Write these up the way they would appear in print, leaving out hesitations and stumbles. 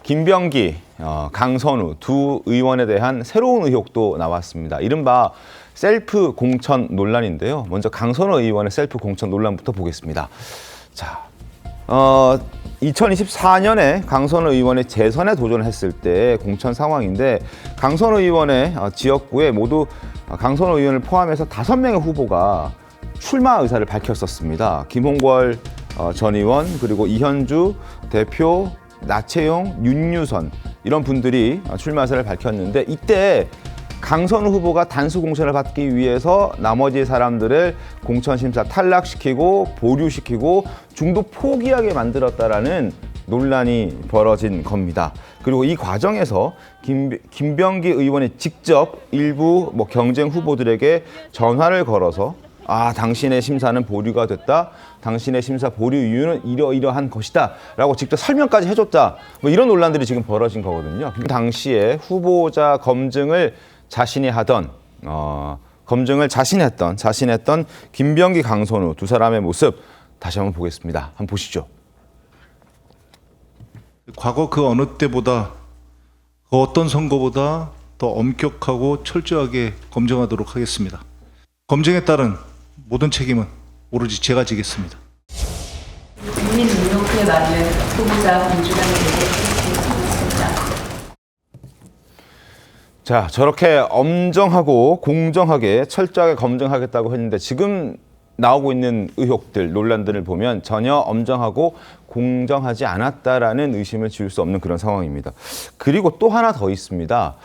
김병기, 강선우 두 의원에 대한 새로운 의혹도 나왔습니다. 이른바 셀프 공천 논란인데요. 먼저 강선우 의원의 셀프 공천 논란부터 보겠습니다. 자, 2024년에 강선우 의원이 재선에 도전했을 때 공천 상황인데 강선우 의원의 지역구에 모두 강선우 의원을 포함해서 5명의 후보가 출마 의사를 밝혔었습니다. 김홍걸 전 의원, 그리고 이현주 대표, 나채용, 윤유선 이런 분들이 출마 의사를 밝혔는데 이때 강선우 후보가 단수 공천을 받기 위해서 나머지 사람들을 공천 심사 탈락시키고 보류시키고 중도 포기하게 만들었다라는 논란이 벌어진 겁니다. 그리고 이 과정에서 김병기 의원이 직접 일부 경쟁 후보들에게 전화를 걸어서 당신의 심사는 보류가 됐다. 당신의 심사 보류 이유는 이러이러한 것이다. 라고 직접 설명까지 해줬다. 이런 논란들이 지금 벌어진 거거든요. 당시에 후보자 검증을 자신이 하던, 자신했던 김병기, 강선우 두 사람의 모습 다시 한번 보겠습니다. 한번 보시죠. 과거 그 어느 때보다 그 어떤 선거보다 더 엄격하고 철저하게 검증하도록 하겠습니다. 검증에 따른 모든 책임은 오로지 제가 지겠습니다. 국민 의혹에 맞는 후보자 민주당에 대해 자, 저렇게 엄정하고 공정하게 철저하게 검증하겠다고 했는데 지금 나오고 있는 의혹들, 논란들을 보면 전혀 엄정하고 공정하지 않았다라는 의심을 지울 수 없는 그런 상황입니다. 그리고 또 하나 더 있습니다.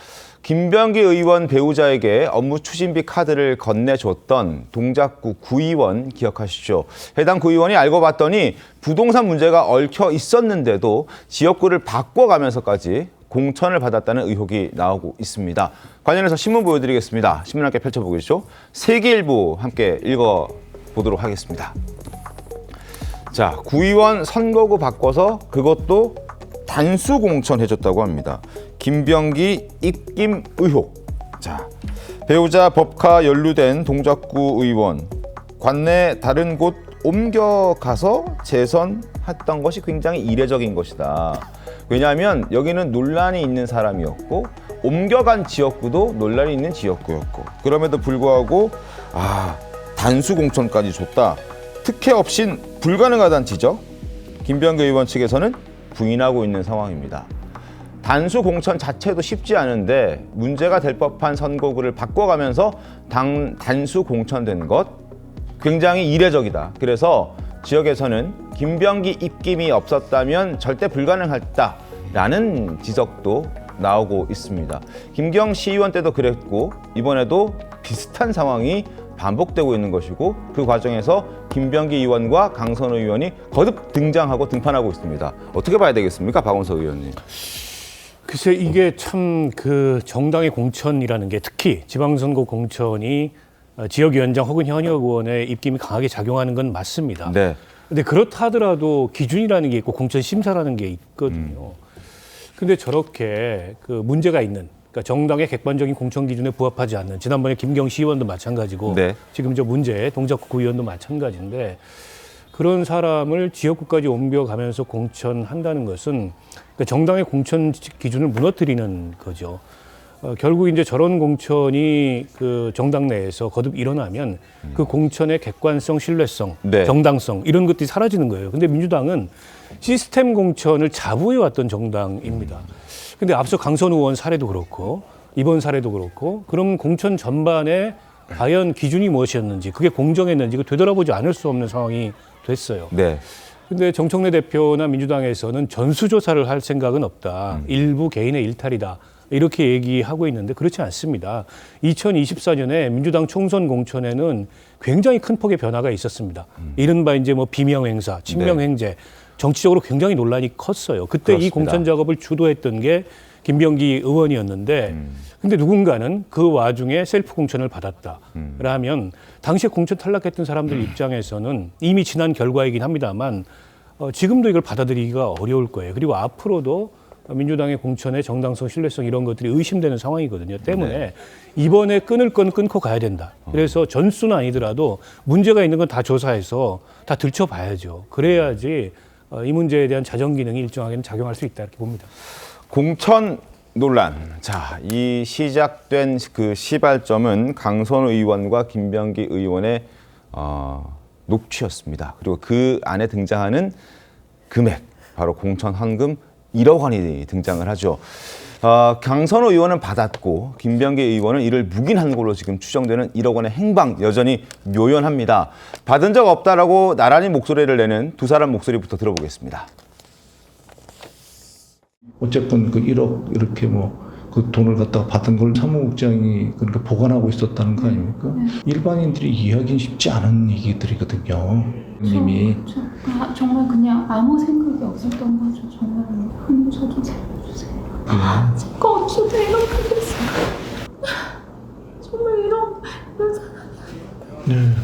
김병기 의원 배우자에게 업무 추진비 카드를 건네줬던 동작구 구의원 기억하시죠? 해당 구의원이 알고 봤더니 부동산 문제가 얽혀 있었는데도 지역구를 바꿔가면서까지 공천을 받았다는 의혹이 나오고 있습니다. 관련해서 신문 보여드리겠습니다. 신문 함께 펼쳐보겠죠? 세계일보 함께 읽어보도록 하겠습니다. 자, 구의원 선거구 바꿔서 그것도 단수 공천해줬다고 합니다. 김병기 입김 의혹. 자, 배우자 법카 연루된 동작구 의원 관내 다른 곳 옮겨가서 재선했던 것이 굉장히 이례적인 것이다. 왜냐하면 여기는 논란이 있는 사람이었고 옮겨간 지역구도 논란이 있는 지역구였고 그럼에도 불구하고 단수 공천까지 줬다. 특혜 없인 불가능하다는 지적. 김병기 의원 측에서는 부인하고 있는 상황입니다. 단수 공천 자체도 쉽지 않은데 문제가 될 법한 선거구를 바꿔가면서 단수 공천된 것 굉장히 이례적이다. 그래서 지역에서는 김병기 입김이 없었다면 절대 불가능했다라는 지적도 나오고 있습니다. 김경 시의원 때도 그랬고 이번에도 비슷한 상황이 반복되고 있는 것이고 그 과정에서 김병기 의원과 강선우 의원이 거듭 등장하고 등판하고 있습니다. 어떻게 봐야 되겠습니까, 박원석 의원님? 글쎄 이게 참 그 정당의 공천이라는 게 특히 지방선거 공천이 지역위원장 혹은 현역 의원의 입김이 강하게 작용하는 건 맞습니다. 네. 근데 그렇다 하더라도 기준이라는 게 있고 공천 심사라는 게 있거든요. 근데 저렇게 그 문제가 있는 그러니까 정당의 객관적인 공천 기준에 부합하지 않는 지난번에 김경시 의원도 마찬가지고 네. 지금 저 문제 동작구 구의원도 마찬가지인데 그런 사람을 지역구까지 옮겨가면서 공천한다는 것은 그러니까 정당의 공천 기준을 무너뜨리는 거죠. 결국 이제 저런 공천이 그 정당 내에서 거듭 일어나면 그 공천의 객관성, 신뢰성, 네. 정당성 이런 것들이 사라지는 거예요. 근데 민주당은 시스템 공천을 자부해 왔던 정당입니다. 근데 앞서 강선우 의원 사례도 그렇고 이번 사례도 그렇고 그럼 공천 전반에 과연 기준이 무엇이었는지 그게 공정했는지 되돌아보지 않을 수 없는 상황이 됐어요. 네. 근데 정청래 대표나 민주당에서는 전수조사를 할 생각은 없다. 일부 개인의 일탈이다. 이렇게 얘기하고 있는데 그렇지 않습니다. 2024년에 민주당 총선 공천에는 굉장히 큰 폭의 변화가 있었습니다. 이른바 이제 비명 행사, 친명 행제, 정치적으로 굉장히 논란이 컸어요. 그때 그렇습니다. 이 공천 작업을 주도했던 게 김병기 의원이었는데 근데 누군가는 그 와중에 셀프 공천을 받았다라면 당시에 공천 탈락했던 사람들 입장에서는 이미 지난 결과이긴 합니다만 지금도 이걸 받아들이기가 어려울 거예요. 그리고 앞으로도 민주당의 공천의 정당성, 신뢰성 이런 것들이 의심되는 상황이거든요. 때문에 이번에 끊을 건 끊고 가야 된다. 그래서 전수는 아니더라도 문제가 있는 건 다 조사해서 다 들춰봐야죠. 그래야지 이 문제에 대한 자정 기능이 일정하게는 작용할 수 있다 이렇게 봅니다. 공천 논란. 자, 이 시작된 그 시발점은 강선우 의원과 김병기 의원의 녹취였습니다. 그리고 그 안에 등장하는 금액, 바로 공천 헌금 1억 원이 등장을 하죠. 강선우 의원은 받았고 김병기 의원은 이를 묵인한 걸로 지금 추정되는 1억 원의 행방 여전히 묘연합니다. 받은 적 없다라고 나란히 목소리를 내는 두 사람 목소리부터 들어보겠습니다. 어쨌건 그 1억 이렇게 뭐 그 돈을 갖다가 받은 걸 사무국장이 그러니까 보관하고 있었다는 거 아닙니까? 일반인들이 이해하기는 쉽지 않은 얘기들이거든요. 님이 정말 그냥 아무 생각이 없었던 거죠. 정말 한 저도 살려주세요. 제거 없이도 이렇게 됐어요. 정말 이런 사람이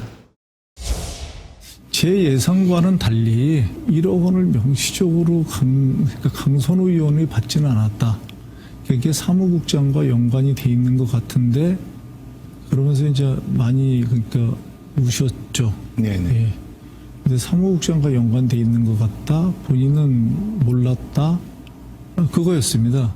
제 예상과는 달리 1억 원을 명시적으로 그러니까 강선우 의원이 받지는 않았다. 그게 사무국장과 연관이 돼 있는 것 같은데 그러면서 이제 많이 그러니까 우셨죠. 네네. 예. 근데 사무국장과 연관돼 있는 것 같다. 본인은 몰랐다. 그거였습니다.